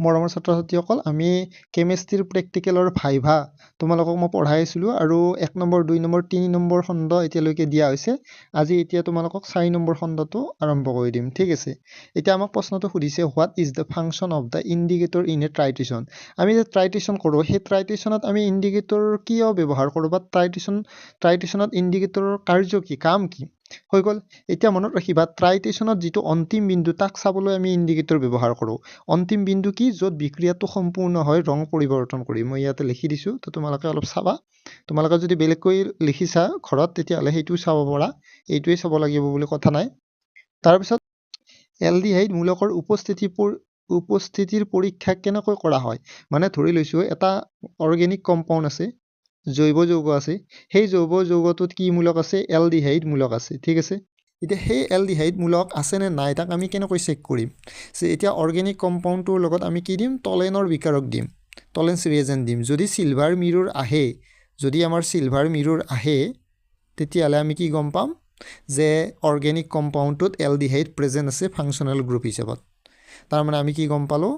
মৰমৰ ছাত্ৰ-ছাত্ৰীসকল আমি কেমিষ্ট্ৰিৰ প্ৰেক্টিকেলৰ ভাইভা তোমালোকক মই পঢ়াই আছিলোঁ আৰু 1 নম্বৰ 2 নম্বৰ 3 নম্বৰ খণ্ড এতিয়ালৈকে দিয়া হৈছে আজি এতিয়া তোমালোকক 4 নম্বৰ খণ্ডটো আৰম্ভ কৰি দিম ঠিক আছে এতিয়া আমাক প্ৰশ্নটো সুধিছে what is the function of the indicator in a titration আমি যে ট্ৰাইটেশ্যন কৰোঁ সেই ট্ৰাইটেশ্যনত আমি ইণ্ডিকেটৰ কিয় ব্যৱহাৰ কৰোঁ বা ট্ৰাইটেশ্যনত ইণ্ডিকেটৰৰ কাৰ্য কি কাম কি হৈ গ'ল এতিয়া মনত ৰাখিবা ট্ৰাইটেশ্যনত যিটো অন্তিম বিন্দু তাক চাবলৈ আমি ইণ্ডিকেটৰ ব্যৱহাৰ কৰোঁ অন্তিম বিন্দু কি য'ত বিক্ৰিয়াটো সম্পূৰ্ণ হয় ৰং পৰিৱৰ্তন কৰি মই ইয়াতে লিখি দিছোঁ তো তোমালোকে অলপ চাবা তোমালোকে যদি বেলেগকৈ লিখিছা ঘৰত তেতিয়াহ'লে সেইটোও চাব পৰা এইটোৱেই চাব লাগিব বুলি কথা নাই তাৰপিছত এলডিহাইড মূলকৰ উপস্থিতিৰ পৰীক্ষা কেনেকৈ কৰা হয় মানে ধৰি লৈছোঁ এটা অৰ্গেনিক কম্পাউণ্ড আছে জৈৱ যৌগ আছে সেই জৈৱ যৌগটোত কি মূলক আছে এলডিহাইড মূলক আছে ঠিক আছে এতিয়া সেই এলডিহাইড মূলক আছে নে নাই তাক আমি কেনেকৈ চেক কৰিম যে এতিয়া অৰ্গেনিক কম্পাউণ্ডটোৰ লগত আমি কি দিম টলেনৰ বিকাৰক দিম টলেন্স ৰিয়েজেণ্ট দিম যদি চিলভাৰ মিৰৰ আহে যদি আমাৰ চিলভাৰ মিৰৰ আহে তেতিয়াহ'লে আমি কি গম পাম যে অৰ্গেনিক কম্পাউণ্ডটোত এলডিহাইড প্ৰেজেণ্ট আছে ফাংচনেল গ্ৰুপ হিচাপত তাৰমানে আমি কি গম পালোঁ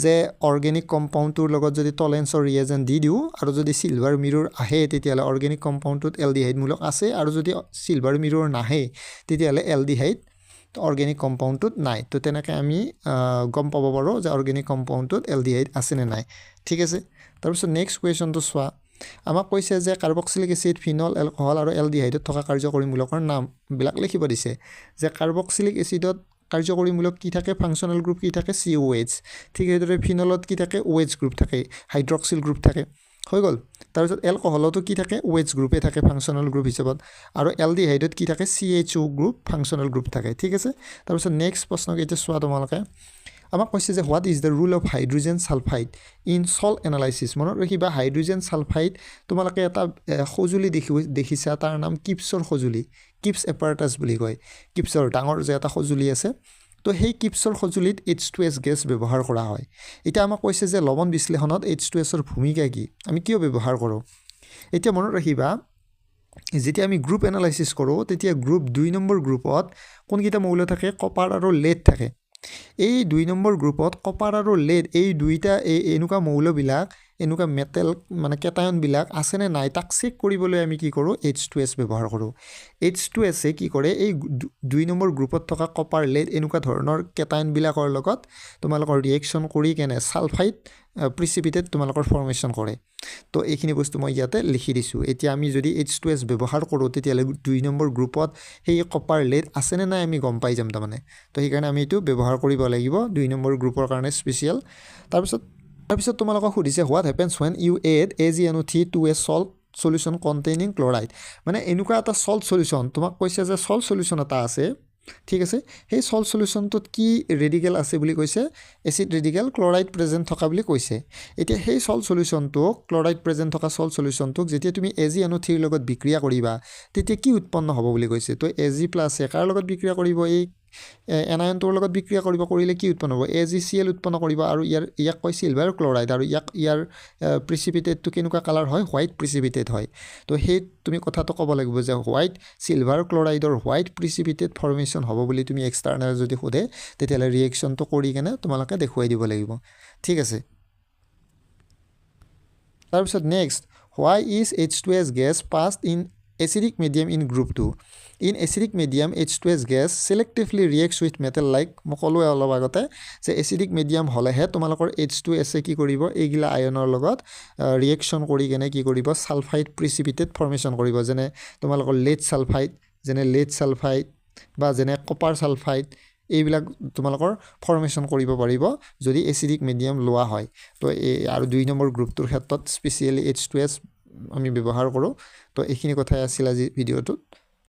যে অৰ্গেনিক কম্পাউণ্ডটোৰ লগত যদি টলেন্সৰ ৰিয়েজেণ্ট দি দিওঁ আৰু যদি চিলভাৰ মিৰৰ আহে তেতিয়াহ'লে অৰ্গেনিক কম্পাউণ্ডটোত এলডিহাইড মূলক আছে আৰু যদি চিলভাৰ মিৰৰ নাহে তেতিয়াহ'লে এলডিহাইড অৰ্গেনিক কম্পাউণ্ডটোত নাই তো তেনেকৈ আমি গম পাব পাৰোঁ যে অৰ্গেনিক কম্পাউণ্ডটোত এলডিহাইড আছে নে নাই ঠিক আছে তাৰপিছত নেক্সট কুৱেশ্যনটো চোৱা আমাক কৈছে যে কাৰ্বক্সিলিক এচিড ফিনল এলকহল আৰু এলডিহাইডত থকা কাৰ্যকৰী মূলকৰ নামবিলাক লিখিব দিছে যে কাৰ্বক্সিলিক এচিডত কাৰ্যকৰী মূলক কি থাকে ফাংচনেল গ্ৰুপ কি থাকে COH ঠিক সেইদৰে ফিনলত কি থাকে OH গ্ৰুপ থাকে হাইড্ৰক্সিল গ্ৰুপ থাকে হৈ গ'ল তাৰপিছত এলকহলতো কি থাকে OH গ্ৰুপে থাকে ফাংচনেল গ্ৰুপ হিচাপত আৰু এলডিহাইডত কি থাকে CHO গ্ৰুপ ফাংচনেল গ্ৰুপ থাকে ঠিক আছে তাৰপিছত নেক্সট প্ৰশ্নকেইটা চোৱা তোমালোকে আমাক কৈছে যে what is the rule of hydrogen sulphide in salt analysis মনত ৰাখিবা হাইড্ৰজেন ছালফাইড তোমালোকে এটা সঁজুলি দেখিছা তাৰ নাম কিপছৰ সঁজুলি কিপছ এপাৰেটাছ বুলি কয় কিপছৰ ডাঙৰ যে এটা সঁজুলি আছে তো সেই কিপছৰ সঁজুলিত H2S গেছ ব্যৱহাৰ কৰা হয় এতিয়া আমাক কৈছে যে লৱণ বিশ্লেষণত H2Sৰ ভূমিকা কি আমি কিয় ব্যৱহাৰ কৰোঁ এতিয়া মনত ৰাখিবা যেতিয়া আমি গ্ৰুপ এনালাইচিছ কৰোঁ তেতিয়া গ্ৰুপ 2 নম্বৰ গ্ৰুপত কোনকেইটা মৌল থাকে কপাৰ আৰু লেড থাকে এই 2 নম্বৰ গ্ৰুপত কপাৰ আৰু লেড এই দুইটা এনেকুৱা মৌলবিলাক এনেকুৱা মেটেল মানে কেটায়নবিলাক আছেনে নাই তাক চেক কৰিবলৈ আমি কি কৰোঁ H2S ব্যৱহাৰ কৰোঁ H2Sে কি কৰে এই 2 নম্বৰ গ্ৰুপত থকা কপাৰ লেড এনেকুৱা ধৰণৰ কেটায়নবিলাকৰ লগত তোমালোকৰ ৰিয়েকশ্যন কৰি কেনে ছালফাইড প্ৰিচিপিটেট তোমালোকৰ ফৰ্মেশ্যন কৰে তো এইখিনি বস্তু মই ইয়াতে লিখি দিছোঁ এতিয়া আমি যদি H2S ব্যৱহাৰ কৰোঁ তেতিয়াহ'লে 2 নম্বৰ গ্ৰুপত সেই কপাৰ লেড আছেনে নাই আমি গম পাই যাম তাৰমানে তো সেইকাৰণে আমি এইটো ব্যৱহাৰ কৰিব লাগিব 2 নম্বৰ গ্ৰুপৰ কাৰণে স্পেচিয়েল তাৰপিছত তোমালোকক সুধিছে what happens when you add AgNO3 to a salt solution containing chloride মানে এনেকুৱা এটা সল্ট সলিউশ্যন তোমাক কৈছে যে সল্ট সলিউশ্যন এটা আছে ঠিক আছে সেই সল্ট সলিউশ্যনটোত কি ৰেডিকেল আছে বুলি কৈছে এচিড ৰেডিকেল ক্লৰাইড প্ৰেজেণ্ট থকা বুলি কৈছে এতিয়া সেই সল্ট সলিউশ্যনটোক ক্লৰাইড প্ৰেজেণ্ট থকা সল্ট সলিউশ্যনটোক যেতিয়া তুমি AgNO3 লগত বিক্ৰিয়া কৰিবা তেতিয়া কি উৎপন্ন হ'ব বুলি কৈছে তো Ag + কাৰ লগত বিক্ৰিয়া কৰিব এই এনায়নটোৰ লগত বিক্ৰিয়া কৰিলে কি উৎপন্ন হ'ব AgCl উৎপন্ন কৰিব আৰু ইয়াক কয় চিলভাৰ ক্লৰাইড আৰু ইয়াৰ প্ৰিচিপিটেটটো কেনেকুৱা কালাৰ হয় হোৱাইট প্ৰিচিপিটেট হয় তো সেই তুমি কথাটো ক'ব লাগিব যে হোৱাইট চিলভাৰ ক্লৰাইডৰ হোৱাইট প্ৰিচিপিটেট ফৰ্মেশ্যন হ'ব বুলি তুমি এক্সটাৰ্নেল যদি সোধে তেতিয়াহ'লে ৰিয়েকশ্যনটো কৰি কেনে তোমালোকে দেখুৱাই দিব লাগিব ঠিক আছে তাৰপিছত next why is H2S gas passed in acidic medium in group 2 in acidic medium H2S gas selectively reacts with metal like মকলোৱে অলপ আগতে যে acidic medium হলেহে তোমালোকৰ H2S কি কৰিব এইগিলা আয়নৰ লগত ৰিয়েকশ্যন কৰি কেনে কি কৰিব সালফাইড প্ৰিচিপিটেট ফৰ্মেশ্যন কৰিব যেনে তোমালোকৰ লেড সালফাইড বা যেনে কপাৰ সালফাইড এইবিলাক তোমালোকৰ ফৰ্মেশ্যন কৰিব পাৰিব যদি এচিডিক মিডিয়াম লোৱা হয় তো আৰু 2 নম্বৰ গ্ৰুপটোৰ ক্ষেত্ৰত স্পেচিয়েলি H2S আমি ব্যৱহাৰ কৰোঁ তো এইখিনি কথাই আছিল আজি ভিডিঅ'টোত